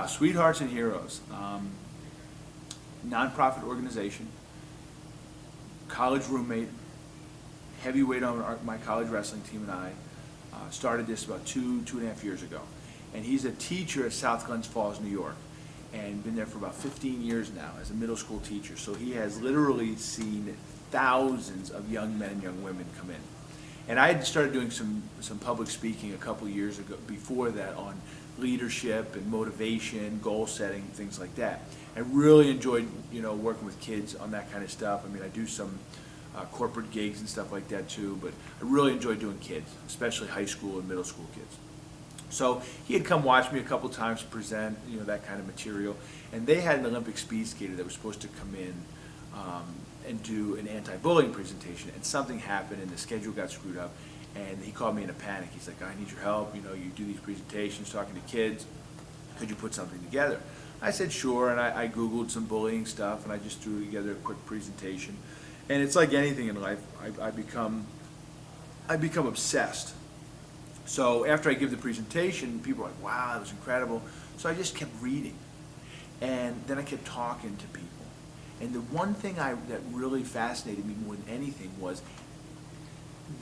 Sweethearts and Heroes, nonprofit organization, college roommate, heavyweight on my college wrestling team and I started this about two and a half years ago. And he's a teacher at South Glens Falls, New York, and been there for about 15 years now as a middle school teacher. So he has literally seen thousands of young men and young women come in. And I had started doing some public speaking a couple years ago, before that, on leadership and motivation, goal setting, things like that. I really enjoyed, working with kids on that kind of stuff. I mean, I do some corporate gigs and stuff like that too, but I really enjoy doing kids, especially high school and middle school kids. So he had come watch me a couple times present, that kind of material, and they had an Olympic speed skater that was supposed to come in and do an anti-bullying presentation, and something happened and the schedule got screwed up, and he called me in a panic. He's like, I need your help, you do these presentations talking to kids, could you put something together? I said sure, and I Googled some bullying stuff, and I just threw together a quick presentation. And it's like anything in life, I become obsessed. So after I give the presentation, people are like, wow, that was incredible. So I just kept reading, and then I kept talking to people. And the one thing that really fascinated me more than anything was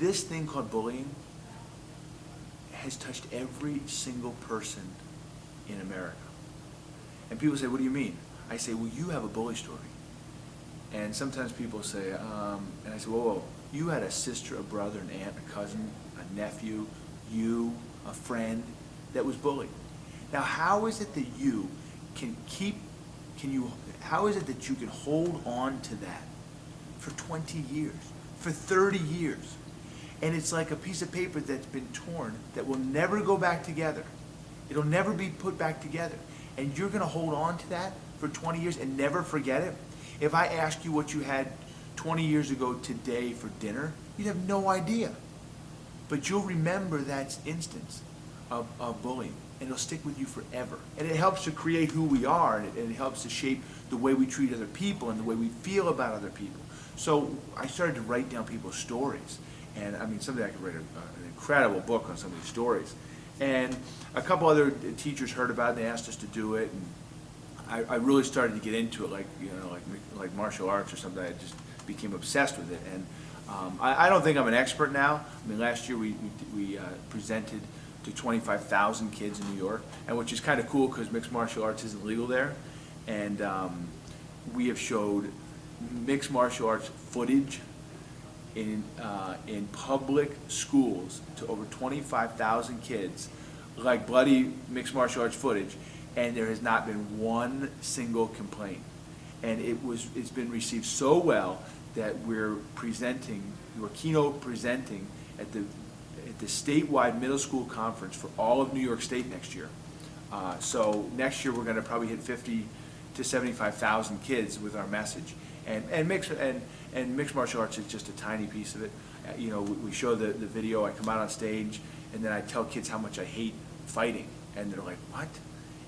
this thing called bullying has touched every single person in America. And people say, what do you mean? I say, well, you have a bully story. And sometimes people say, and I say, whoa, you had a sister, a brother, an aunt, a cousin, a nephew, a friend that was bullied. Now, how is it that you how is it that you can hold on to that for 20 years, for 30 years? And it's like a piece of paper that's been torn that will never go back together. It'll never be put back together. And you're going to hold on to that for 20 years and never forget it? If I ask you what you had 20 years ago today for dinner, you'd have no idea. But you'll remember that instance of bullying, and it'll stick with you forever. And it helps to create who we are, and it helps to shape the way we treat other people and the way we feel about other people. So I started to write down people's stories. And I mean, someday I could write an incredible book on some of these stories. And a couple other teachers heard about it, and they asked us to do it. And I really started to get into it, like martial arts or something. I just became obsessed with it. And I don't think I'm an expert now. I mean, last year we presented to 25,000 kids in New York, and which is kind of cool because mixed martial arts isn't legal there. And we have showed mixed martial arts footage in public schools to over 25,000 kids, like bloody mixed martial arts footage, and there has not been one single complaint. And it's been received so well that we're keynote presenting at the statewide middle school conference for all of New York State next year. So next year we're going to probably hit 50 to 75,000 kids with our message. And mixed martial arts is just a tiny piece of it. We show the video, I come out on stage, and then I tell kids how much I hate fighting. And they're like, what?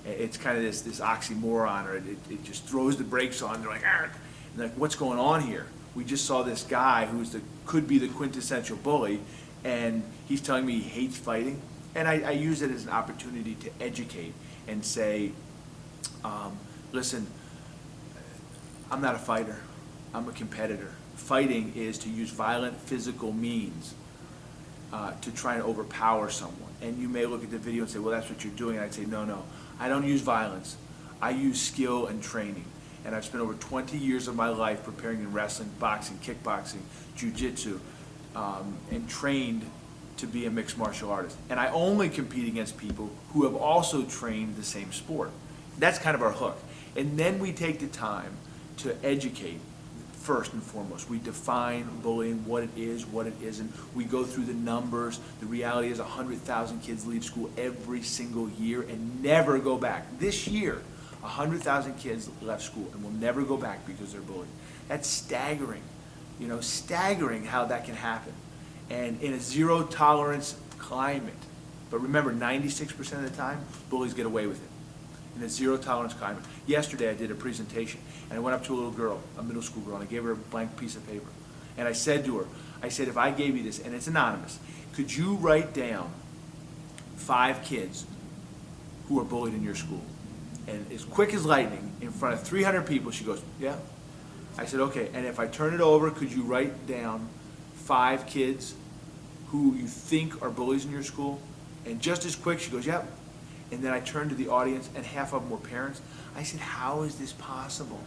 It's kind of this oxymoron, or it just throws the brakes on. They're like, argh. And like, what's going on here? We just saw this guy who's could be the quintessential bully, and he's telling me he hates fighting. And I use it as an opportunity to educate and say, listen, I'm not a fighter. I'm a competitor. Fighting is to use violent physical means to try and overpower someone. And you may look at the video and say, well, that's what you're doing. And I'd say, no, I don't use violence. I use skill and training. And I've spent over 20 years of my life preparing in wrestling, boxing, kickboxing, jiu-jitsu, and trained to be a mixed martial artist. And I only compete against people who have also trained the same sport. That's kind of our hook. And then we take the time to educate first and foremost. We define bullying, what it is, what it isn't. We go through the numbers. The reality is 100,000 kids leave school every single year and never go back. This year, 100,000 kids left school and will never go back because they're bullied. That's staggering. Staggering how that can happen. And in a zero tolerance climate, but remember, 96% of the time, bullies get away with it. In a zero tolerance climate. Yesterday I did a presentation, and I went up to a little girl, a middle school girl, and I gave her a blank piece of paper. And I said to her, if I gave you this, and it's anonymous, could you write down 5 kids who are bullied in your school? And as quick as lightning, in front of 300 people, she goes, yeah. I said, okay, and if I turn it over, could you write down 5 kids who you think are bullies in your school? And just as quick, she goes, yep. And then I turned to the audience, and half of them were parents. I said, how is this possible?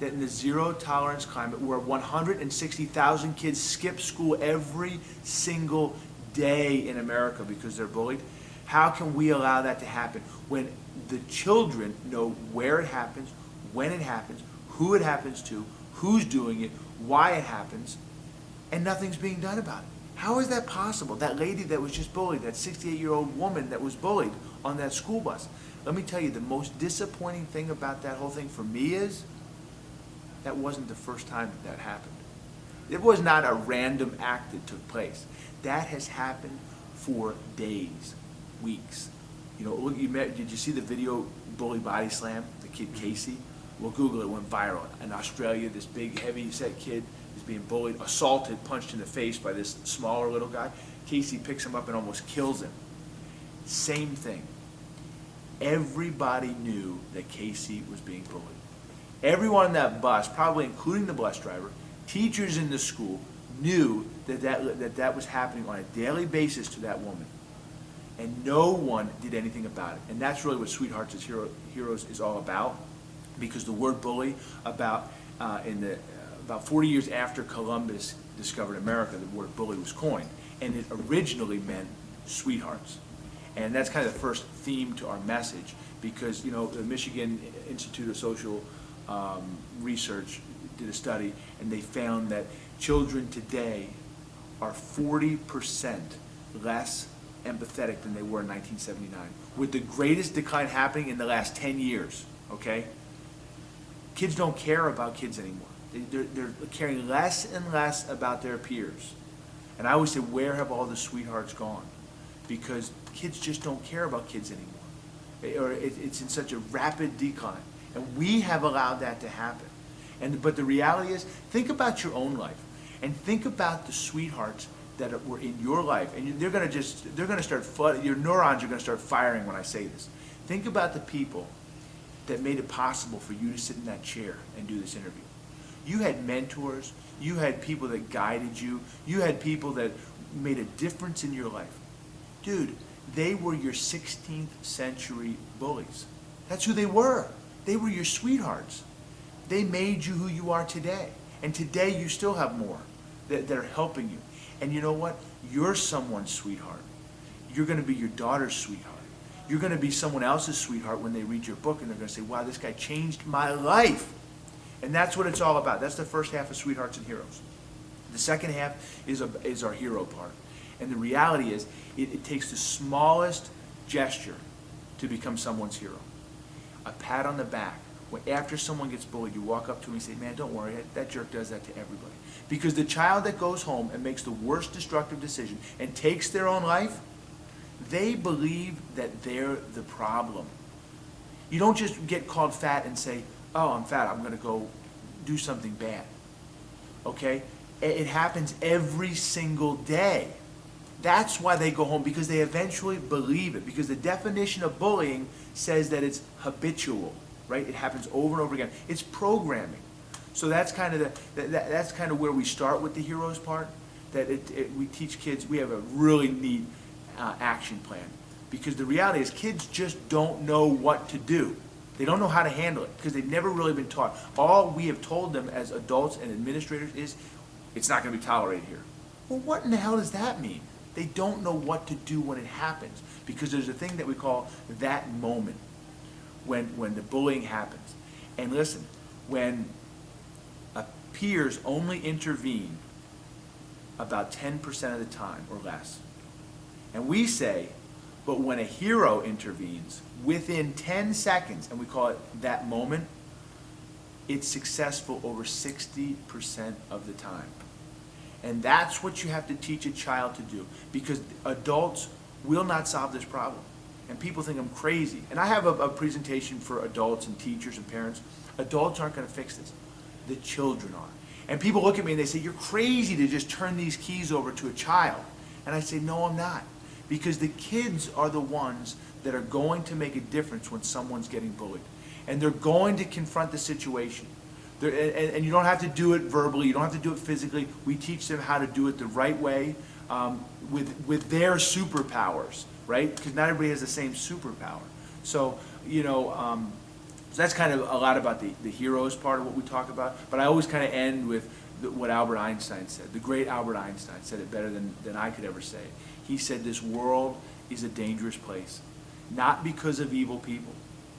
That in the zero tolerance climate where 160,000 kids skip school every single day in America because they're bullied, how can we allow that to happen when the children know where it happens, when it happens, who it happens to, who's doing it, why it happens, and nothing's being done about it? How is that possible? That lady that was just bullied, that 68-year-old woman that was bullied on that school bus. Let me tell you, the most disappointing thing about that whole thing for me is that wasn't the first time that happened. It was not a random act that took place. That has happened for days, weeks. You know, look, did you see the video bully body slam, the kid Casey? Well, Google it, went viral. In Australia, this big, heavy-set kid is being bullied, assaulted, punched in the face by this smaller little guy. Casey picks him up and almost kills him. Same thing. Everybody knew that Casey was being bullied. Everyone on that bus, probably including the bus driver, teachers in the school, knew that was happening on a daily basis to that woman. And no one did anything about it. And that's really what Sweethearts as Heroes is all about. Because the word bully, about 40 years after Columbus discovered America, the word bully was coined. And it originally meant sweethearts. And that's kind of the first theme to our message, because, you know, the Michigan Institute of Social Research did a study, and they found that children today are 40% less empathetic than they were in 1979, with the greatest decline happening in the last 10 years, okay? Kids don't care about kids anymore. They're caring less and less about their peers. And I always say, where have all the sweethearts gone? Because kids just don't care about kids anymore. Or it's in such a rapid decline. And we have allowed that to happen. But the reality is, think about your own life. And think about the sweethearts that were in your life. And they're going to start flooding, your neurons are going to start firing when I say this. Think about the people that made it possible for you to sit in that chair and do this interview. You had mentors, you had people that guided you, you had people that made a difference in your life. Dude, they were your 16th century bullies. That's who they were. They were your sweethearts. They made you who you are today. And today you still have more that are helping you. And you know what? You're someone's sweetheart. You're going to be your daughter's sweetheart. You're going to be someone else's sweetheart when they read your book, and they're going to say, wow, this guy changed my life. And that's what it's all about. That's the first half of Sweethearts and Heroes. The second half is our hero part. And the reality is, it takes the smallest gesture to become someone's hero. A pat on the back. When after someone gets bullied, you walk up to him and say, man, don't worry, that jerk does that to everybody. Because the child that goes home and makes the worst destructive decision and takes their own life, they believe that they're the problem. You don't just get called fat and say, oh, I'm fat, I'm going to go do something bad. Okay? It happens every single day. That's why they go home, because they eventually believe it. Because the definition of bullying says that it's habitual, right? It happens over and over again. It's programming. So that's kind of that's kind of where we start with the heroes part. That we teach kids. We have a really neat action plan, because the reality is kids just don't know what to do. They don't know how to handle it because they've never really been taught. All we have told them as adults and administrators is, it's not going to be tolerated here. Well, what in the hell does that mean? They don't know what to do when it happens, because there's a thing that we call that moment when the bullying happens. And listen, when peers only intervene about 10% of the time or less. And we say, but when a hero intervenes within 10 seconds, and we call it that moment, it's successful over 60% of the time. And that's what you have to teach a child to do, because adults will not solve this problem. And people think I'm crazy. And I have a presentation for adults and teachers and parents. Adults aren't going to fix this. The children are. And people look at me and they say, you're crazy to just turn these keys over to a child. And I say, no, I'm not. Because the kids are the ones that are going to make a difference when someone's getting bullied. and they're going to confront the situation. And you don't have to do it verbally, you don't have to do it physically. We teach them how to do it the right way, with their superpowers, right? Because not everybody has the same superpower. So, so that's kind of a lot about the heroes part of what we talk about. But I always kind of end with what Albert Einstein said. The great Albert Einstein said it better than I could ever say it. He said, this world is a dangerous place, not because of evil people.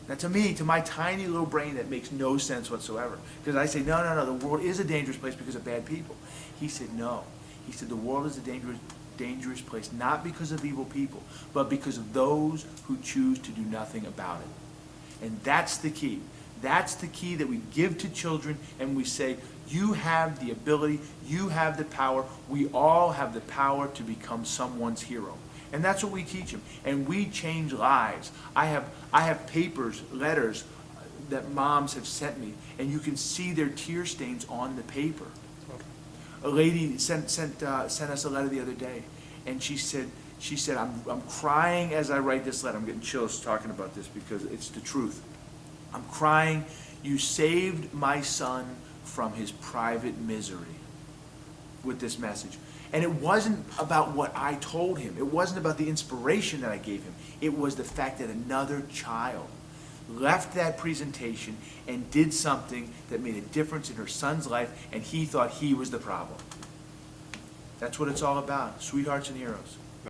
Now to me, to my tiny little brain, that makes no sense whatsoever. Because I say, no, the world is a dangerous place because of bad people. He said, no. He said, the world is a dangerous place, not because of evil people, but because of those who choose to do nothing about it. And that's the key. That's the key that we give to children, and we say, you have the ability, you have the power, we all have the power to become someone's hero. And that's what we teach them. And we change lives. I have papers, letters that moms have sent me, and you can see their tear stains on the paper. A lady sent us a letter the other day, and she said, I'm crying as I write this letter. I'm getting chills talking about this because it's the truth. I'm crying. You saved my son from his private misery with this message. And it wasn't about what I told him. It wasn't about the inspiration that I gave him. It was the fact that another child left that presentation and did something that made a difference in her son's life, and he thought he was the problem. That's what it's all about, sweethearts and heroes.